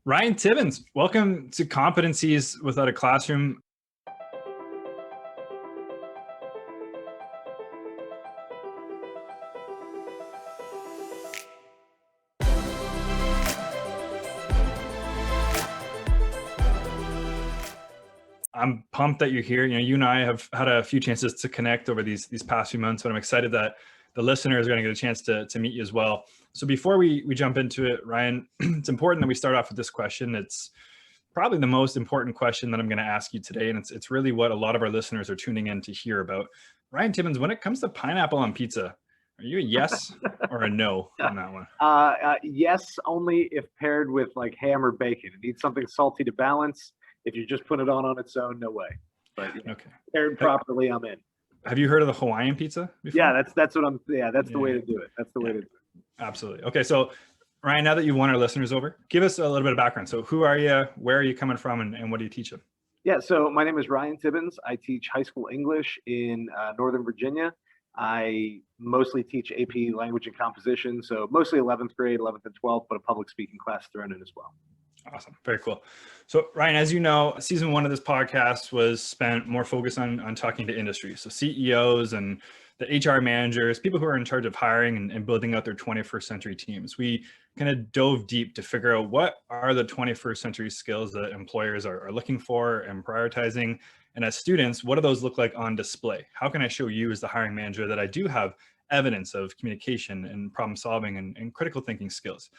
Ryan Tibbens, welcome to Competencies Without a Classroom. I'm pumped that you're here. You and I have had a few chances to connect over these past few months, but I'm excited that the listeners are going to get a chance to meet you as well. So before we jump into it, Ryan, it's important that we start off with this question. It's probably the most important question that I'm going to ask you today, and it's really what a lot of our listeners are tuning in to hear about. Ryan Tibbens, when it comes to pineapple on pizza, are you a yes or a no on that one? Yes, only if paired with like ham or bacon. It needs something salty to balance. If you just put it on its own, no way. But Okay. Paired properly, I'm in. Have you heard of the Hawaiian pizza before? Yeah, that's what I'm. Yeah, that's the way to do it. That's the way to do it. Absolutely. Okay, so Ryan, now that you've won our listeners over, give us a little bit of background. So who are you? Where are you coming from? And what do you teach them? Yeah, so my name is Ryan Tibbens. I teach high school English in Northern Virginia. I mostly teach AP language and composition, so mostly 11th grade, 11th and 12th, but a public speaking class thrown in as well. Awesome. Very cool. So Ryan, as you know, season 1 of this podcast was spent more focused on talking to industry. So CEOs and the HR managers, people who are in charge of hiring and building out their 21st century teams. We kind of dove deep to figure out what are the 21st century skills that employers are looking for and prioritizing. And as students, what do those look like on display? How can I show you as the hiring manager that I do have evidence of communication and problem solving and critical thinking skills?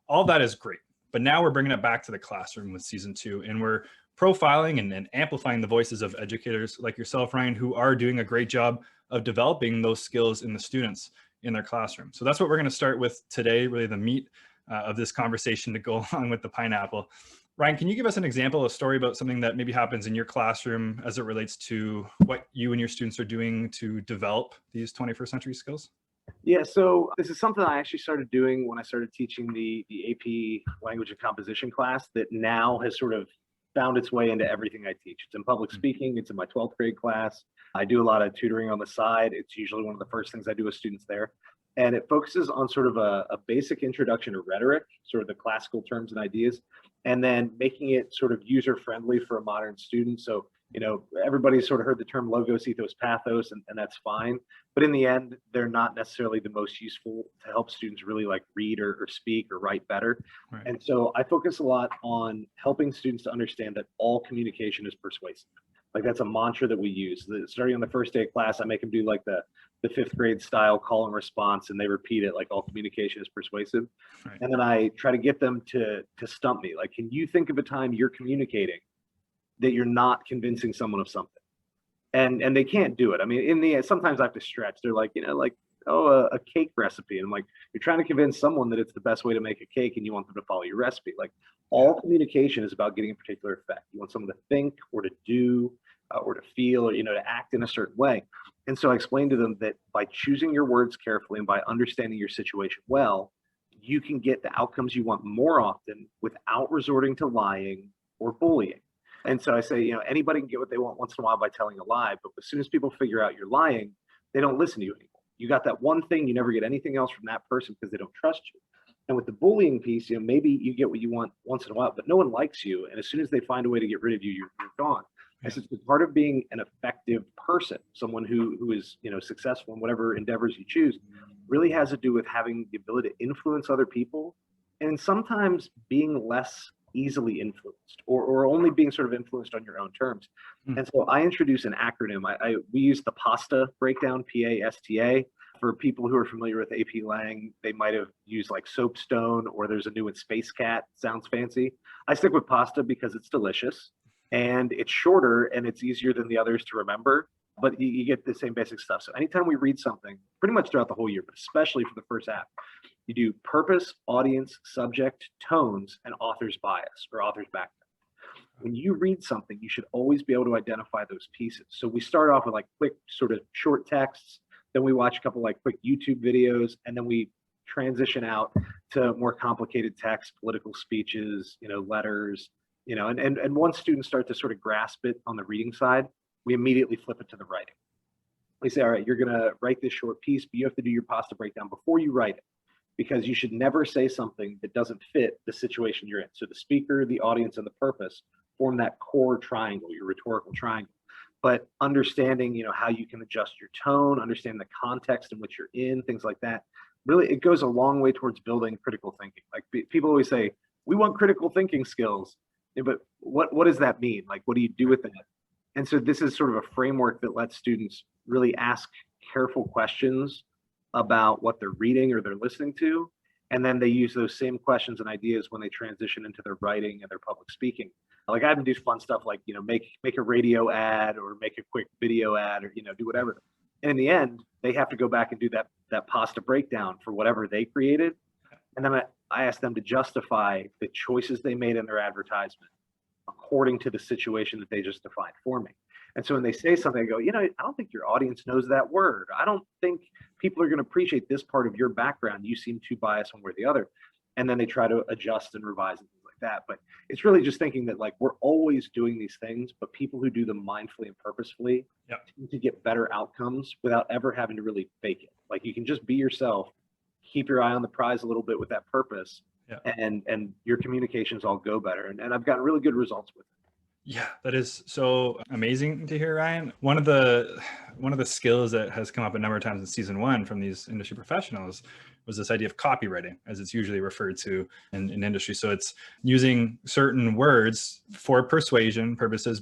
All that is great. But now we're bringing it back to the classroom with season 2, and we're profiling and amplifying the voices of educators like yourself, Ryan, who are doing a great job of developing those skills in the students in their classroom. So that's what we're going to start with today, really the meat of this conversation to go along with the pineapple. Ryan, can you give us an example, a story about something that maybe happens in your classroom as it relates to what you and your students are doing to develop these 21st century skills? Yeah, so this is something I actually started doing when I started teaching the AP language and composition class that now has sort of found its way into everything I teach. It's in public speaking, it's in my 12th grade class. I do a lot of tutoring on the side. It's usually one of the first things I do with students there. And it focuses on sort of a basic introduction to rhetoric, sort of the classical terms and ideas, and then making it sort of user-friendly for a modern student. So, everybody's sort of heard the term logos, ethos, pathos, and that's fine. But in the end, they're not necessarily the most useful to help students really like read or speak or write better. Right. And so I focus a lot on helping students to understand that all communication is persuasive. Like that's a mantra that we use. Starting on the first day of class, I make them do like the 5th grade style call and response, and they repeat it like all communication is persuasive. Right. And then I try to get them to stump me. Like, can you think of a time you're communicating that you're not convincing someone of something? And they can't do it. I mean, in the end, sometimes I have to stretch. They're like, a cake recipe. And I'm like, you're trying to convince someone that it's the best way to make a cake and you want them to follow your recipe. Like all communication is about getting a particular effect. You want someone to think or to do or to feel or, to act in a certain way. And so I explained to them that by choosing your words carefully and by understanding your situation well, you can get the outcomes you want more often without resorting to lying or bullying. And so I say, anybody can get what they want once in a while by telling a lie, but as soon as people figure out you're lying, they don't listen to you anymore. You got that one thing, you never get anything else from that person because they don't trust you. And with the bullying piece, maybe you get what you want once in a while, but no one likes you. And as soon as they find a way to get rid of you, you're gone. Yeah. And so it's part of being an effective person, someone who is, successful in whatever endeavors you choose, really has to do with having the ability to influence other people and sometimes being less easily influenced or only being sort of influenced on your own terms. And so I introduce an acronym. We use the PASTA breakdown, PASTA. For people who are familiar with AP Lang, they might have used like soapstone, or there's a new one, Space Cat. Sounds fancy. I stick with PASTA because it's delicious and it's shorter and it's easier than the others to remember, but you get the same basic stuff. So anytime we read something, pretty much throughout the whole year, but especially for the first half, you do purpose, audience, subject, tones, and author's bias or author's background. When you read something, you should always be able to identify those pieces. So we start off with like quick sort of short texts, then we watch a couple like quick YouTube videos, and then we transition out to more complicated text, political speeches, letters, and once students start to sort of grasp it on the reading side, we immediately flip it to the writing. We say, all right, you're going to write this short piece, but you have to do your PASTA breakdown before you write it. because you should never say something that doesn't fit the situation you're in. So the speaker, the audience, and the purpose form that core triangle, your rhetorical triangle. But understanding, how you can adjust your tone, understand the context in which you're in, things like that, really, it goes a long way towards building critical thinking. Like people always say, we want critical thinking skills, but what does that mean? Like, what do you do with that? And so this is sort of a framework that lets students really ask careful questions about what they're reading or they're listening to. And then they use those same questions and ideas when they transition into their writing and their public speaking. Like, I even do fun stuff like, make a radio ad or make a quick video ad or, do whatever. And in the end, they have to go back and do that pasta breakdown for whatever they created. And then I ask them to justify the choices they made in their advertisement according to the situation that they just defined for me. And so when they say something, I go, I don't think your audience knows that word. I don't think people are going to appreciate this part of your background. You seem too biased one way or the other. And then they try to adjust and revise and things like that. But it's really just thinking that, like, we're always doing these things, but people who do them mindfully and purposefully tend to get better outcomes without ever having to really fake it. Like, you can just be yourself, keep your eye on the prize a little bit with that purpose, and your communications all go better. And I've gotten really good results with it. Yeah, that is so amazing to hear, Ryan. One of the skills that has come up a number of times in season 1 from these industry professionals was this idea of copywriting, as it's usually referred to in industry. So it's using certain words for persuasion purposes,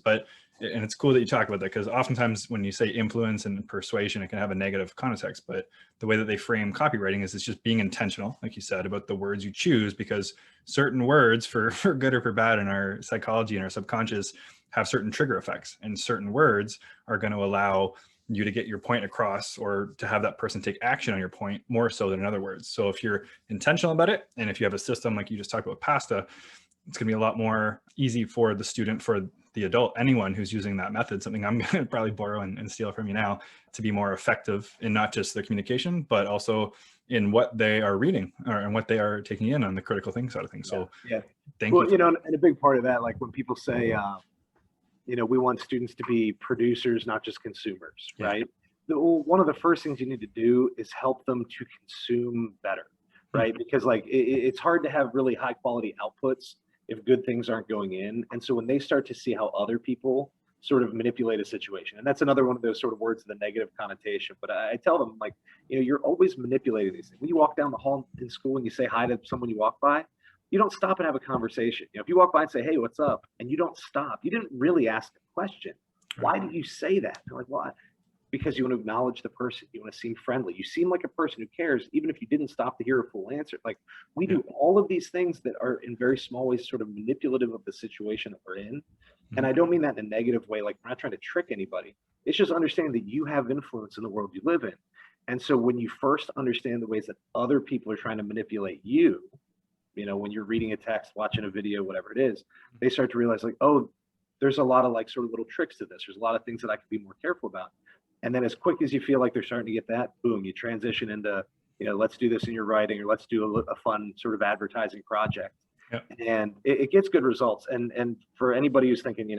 and it's cool that you talk about that, because oftentimes when you say influence and persuasion, it can have a negative context. But the way that they frame copywriting is it's just being intentional, like you said, about the words you choose, because certain words, for good or for bad in our psychology and our subconscious, have certain trigger effects, and certain words are going to allow you to get your point across or to have that person take action on your point more so than in other words. So if you're intentional about it, and if you have a system like you just talked about pasta, it's going to be a lot more easy for the student, for the adult, anyone who's using that method, something I'm going to probably borrow and steal from you now, to be more effective in not just their communication, but also in what they are reading and what they are taking in on the critical thinking side of things. So thank you. Well, and a big part of that, like when people say, we want students to be producers, not just consumers, right? One of the first things you need to do is help them to consume better, right? Because like it's hard to have really high quality outputs if good things aren't going in. And so when they start to see how other people sort of manipulate a situation, and that's another one of those sort of words of the negative connotation, but I tell them, like, you're always manipulating these things. When you walk down the hall in school and you say hi to someone you walk by, you don't stop and have a conversation. If you walk by and say, hey, what's up? And you don't stop, you didn't really ask a question. Why did you say that? They're like, why? Because you want to acknowledge the person. You want to seem friendly. You seem like a person who cares, even if you didn't stop to hear a full answer. Like, we do all of these things that are in very small ways sort of manipulative of the situation that we're in. And I don't mean that in a negative way. Like, we're not trying to trick anybody. It's just understanding that you have influence in the world you live in. And so when you first understand the ways that other people are trying to manipulate you, when you're reading a text, watching a video, whatever it is, they start to realize, like, oh, there's a lot of like sort of little tricks to this. There's a lot of things that I could be more careful about. And then as quick as you feel like they're starting to get that, boom, you transition into, let's do this in your writing, or let's do a fun sort of advertising project. And it gets good results. And for anybody who's thinking,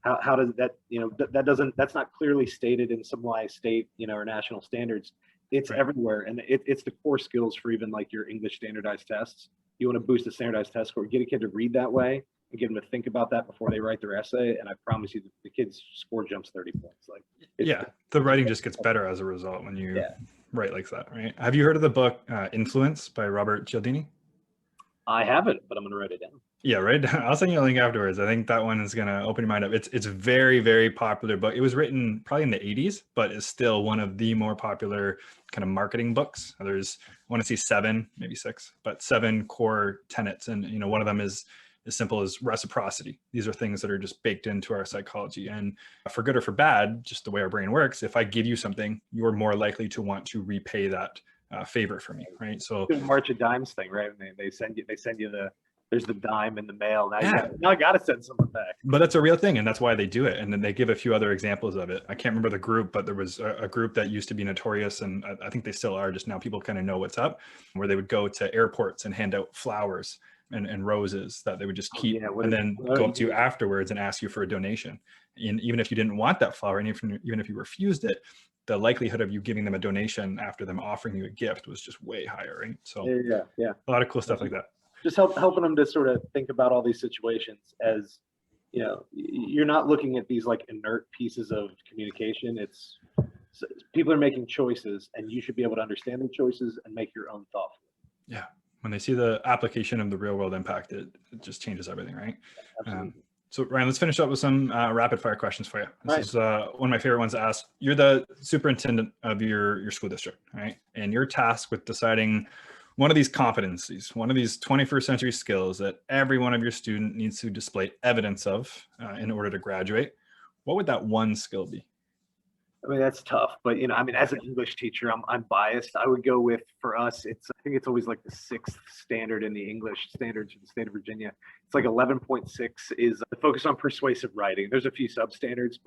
how does that, that's not clearly stated in some state, or national standards. It's everywhere. And it's the core skills for even like your English standardized tests. You want to boost the standardized test score, get a kid to read that way and get them to think about that before they write their essay. And I promise you the kid's score jumps 30 points. Like, the writing just gets better as a result when you write like that, right? Have you heard of the book Influence by Robert Cialdini? I haven't, but I'm going to write it down. Yeah, right. I'll send you a link afterwards. I think that one is going to open your mind up. It's a very, very popular book. It was written probably in the 80s, but is still one of the more popular kind of marketing books. There's, I want to say 7, maybe 6, but 7 core tenets. And, one of them is as simple as reciprocity. These are things that are just baked into our psychology. And for good or for bad, just the way our brain works, if I give you something, you're more likely to want to repay that favor for me, right? So the March of Dimes thing, right? They send you there's the dime in the mail. Now I got to send someone back. But that's a real thing, and that's why they do it. And then they give a few other examples of it. I can't remember the group, but there was a group that used to be notorious, and I think they still are. Just now people kind of know what's up, where they would go to airports and hand out flowers and roses that they would just keep, and then go up to you afterwards and ask you for a donation. And even if you didn't want that flower, and even if you refused it, the likelihood of you giving them a donation after them offering you a gift was just way higher, right? So Yeah. a lot of cool stuff like that. Just helping them to sort of think about all these situations as, you're not looking at these like inert pieces of communication. It's people are making choices, and you should be able to understand the choices and make your own thoughts. Yeah. When they see the application of the real world impact, it just changes everything, right? Absolutely. So Ryan, let's finish up with some rapid fire questions for you. This is Right. one of my favorite ones to ask. You're the superintendent of your school district, right? And you're tasked with deciding one of these competencies, one of these 21st century skills that every one of your student needs to display evidence of in order to graduate. What would that one skill be? I mean, that's tough, but as an English teacher, I'm biased. I would go with, for us, I think it's always like the 6th standard in the English standards for the state of Virginia. It's like 11.6 is the focus on persuasive writing. There's a few substandards,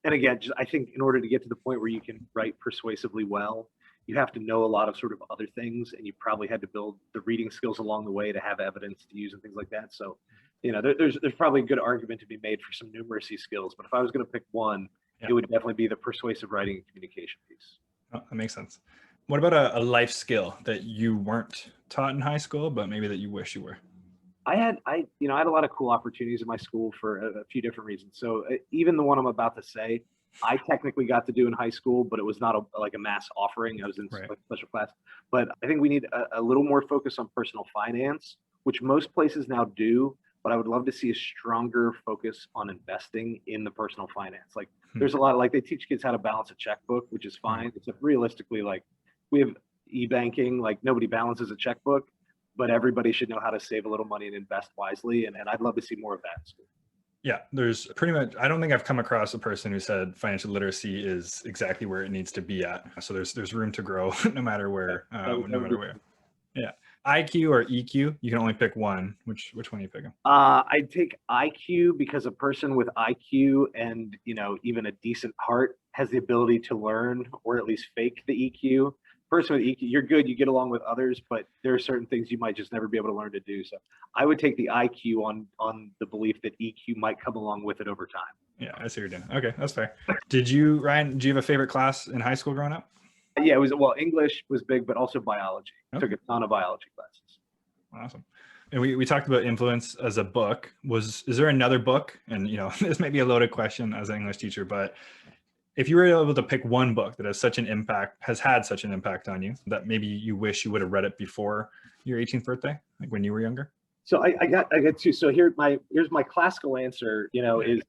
and again, I think in order to get to the point where you can write persuasively well, you have to know a lot of sort of other things, and you probably had to build the reading skills along the way to have evidence to use and things like that. So, there's probably a good argument to be made for some numeracy skills, but if I was going to pick one, it would definitely be the persuasive writing and communication piece. Oh, that makes sense. What about a life skill that you weren't taught in high school, but maybe that you wish you were? I had a lot of cool opportunities in my school for a few different reasons. So even the one I'm about to say, I technically got to do in high school, but it was not like a mass offering. I was in Right. special class. But I think we need a little more focus on personal finance, which most places now do. But I would love to see a stronger focus on investing in the personal finance. Like there's a lot of, like, they teach kids how to balance a checkbook, which is fine. Except realistically, like, we have e-banking, like nobody balances a checkbook, but everybody should know how to save a little money and invest wisely. And I'd love to see more of that in school. Yeah, there's pretty much, I don't think I've come across a person who said financial literacy is exactly where it needs to be at. So there's room to grow no matter where, no matter where. Yeah. IQ or EQ, you can only pick one. Which one are you picking? I'd take IQ, because a person with IQ and, even a decent heart has the ability to learn, or at least fake the EQ. Person with EQ, you're good, you get along with others, but there are certain things you might just never be able to learn to do. So I would take the IQ on the belief that EQ might come along with it over time. Yeah, I see what you're doing. Okay, that's fair. Ryan, do you have a favorite class in high school growing up? Yeah, it was, English was big, but also biology. Okay. Took a ton of biology classes. Awesome. And we talked about influence as a book. Is there another book? And this may be a loaded question as an English teacher, but if you were able to pick one book that has had such an impact on you that maybe you wish you would have read it before your 18th birthday, like when you were younger? So I got two. So here's my classical answer,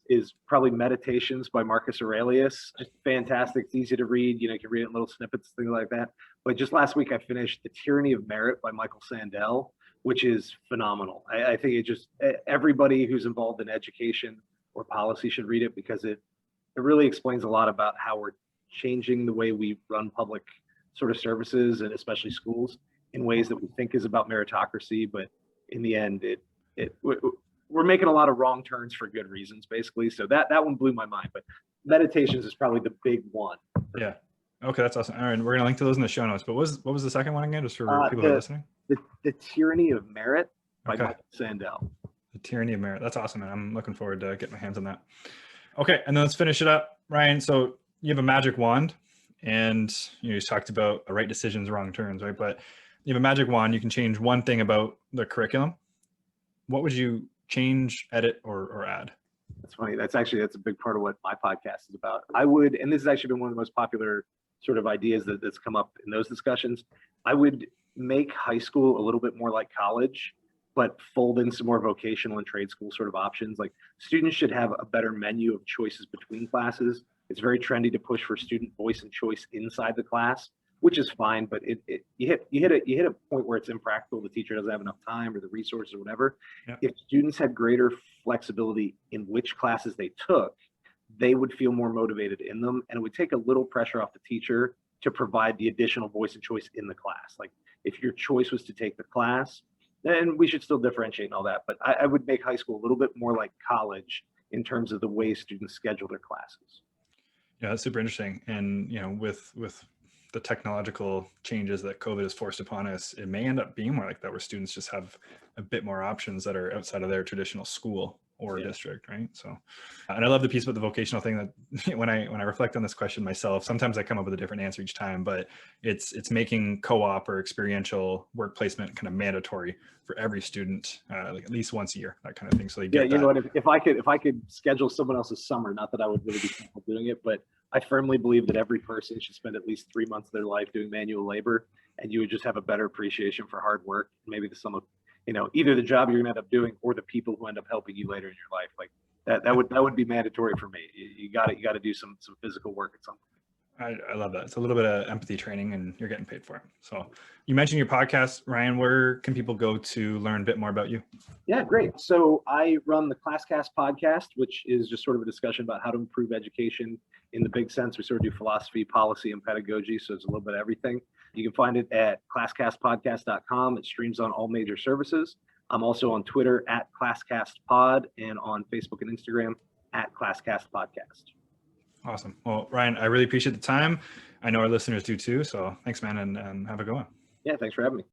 is probably Meditations by Marcus Aurelius. Just fantastic. It's easy to read. You can read it in little snippets, things like that. But just last week I finished The Tyranny of Merit by Michael Sandel, which is phenomenal. I think everybody who's involved in education or policy should read it, because it really explains a lot about how we're changing the way we run public sort of services, and especially schools, in ways that we think is about meritocracy, but in the end, we're making a lot of wrong turns for good reasons, basically. So that one blew my mind. But Meditations is probably the big one. Yeah. Okay, that's awesome. All right, we're gonna link to those in the show notes. But what was the second one again, just for people who are listening? The Tyranny of Merit by Michael Sandel. The Tyranny of Merit. That's awesome, and I'm looking forward to getting my hands on that. Okay, and then let's finish it up, Ryan. So you have a magic wand, and you talked about right decisions, wrong turns, right? But you have a magic wand. You can change one thing about the curriculum. What would you change, edit, or add? That's funny. That's a big part of what my podcast is about. And this has actually been one of the most popular sort of ideas that's come up in those discussions. I would make high school a little bit more like college, but fold in some more vocational and trade school sort of options. Like, students should have a better menu of choices between classes. It's very trendy to push for student voice and choice inside the class, which is fine, but you hit a point where it's impractical. The teacher doesn't have enough time or the resources or whatever. Yep. If students had greater flexibility in which classes they took, they would feel more motivated in them, and it would take a little pressure off the teacher to provide the additional voice and choice in the class. Like, if your choice was to take the class, then we should still differentiate and all that. But I would make high school a little bit more like college in terms of the way students schedule their classes. Yeah, that's super interesting. And with the technological changes that COVID has forced upon us, it may end up being more like that, where students just have a bit more options that are outside of their traditional school or district, right? So, and I love the piece about the vocational thing that when I reflect on this question myself, sometimes I come up with a different answer each time, but it's making co-op or experiential work placement kind of mandatory for every student, like at least once a year, that kind of thing. So they get you know what, if I could schedule someone else's summer, not that I would really be comfortable doing it, but I firmly believe that every person should spend at least 3 months of their life doing manual labor, and you would just have a better appreciation for hard work. Maybe the sum of, either the job you're gonna end up doing or the people who end up helping you later in your life. Like that would be mandatory for me. You got to do some physical work at some point. I love that. It's a little bit of empathy training and you're getting paid for it. So you mentioned your podcast, Ryan. Where can people go to learn a bit more about you? Yeah, great. So I run the ClassCast podcast, which is just sort of a discussion about how to improve education in the big sense. We sort of do philosophy, policy, and pedagogy. So it's a little bit of everything. You can find it at classcastpodcast.com. It streams on all major services. I'm also on Twitter at ClassCastPod and on Facebook and Instagram at ClassCastPodcast. Awesome. Well, Ryan, I really appreciate the time. I know our listeners do too. So thanks, man, and have a good one. Yeah, thanks for having me.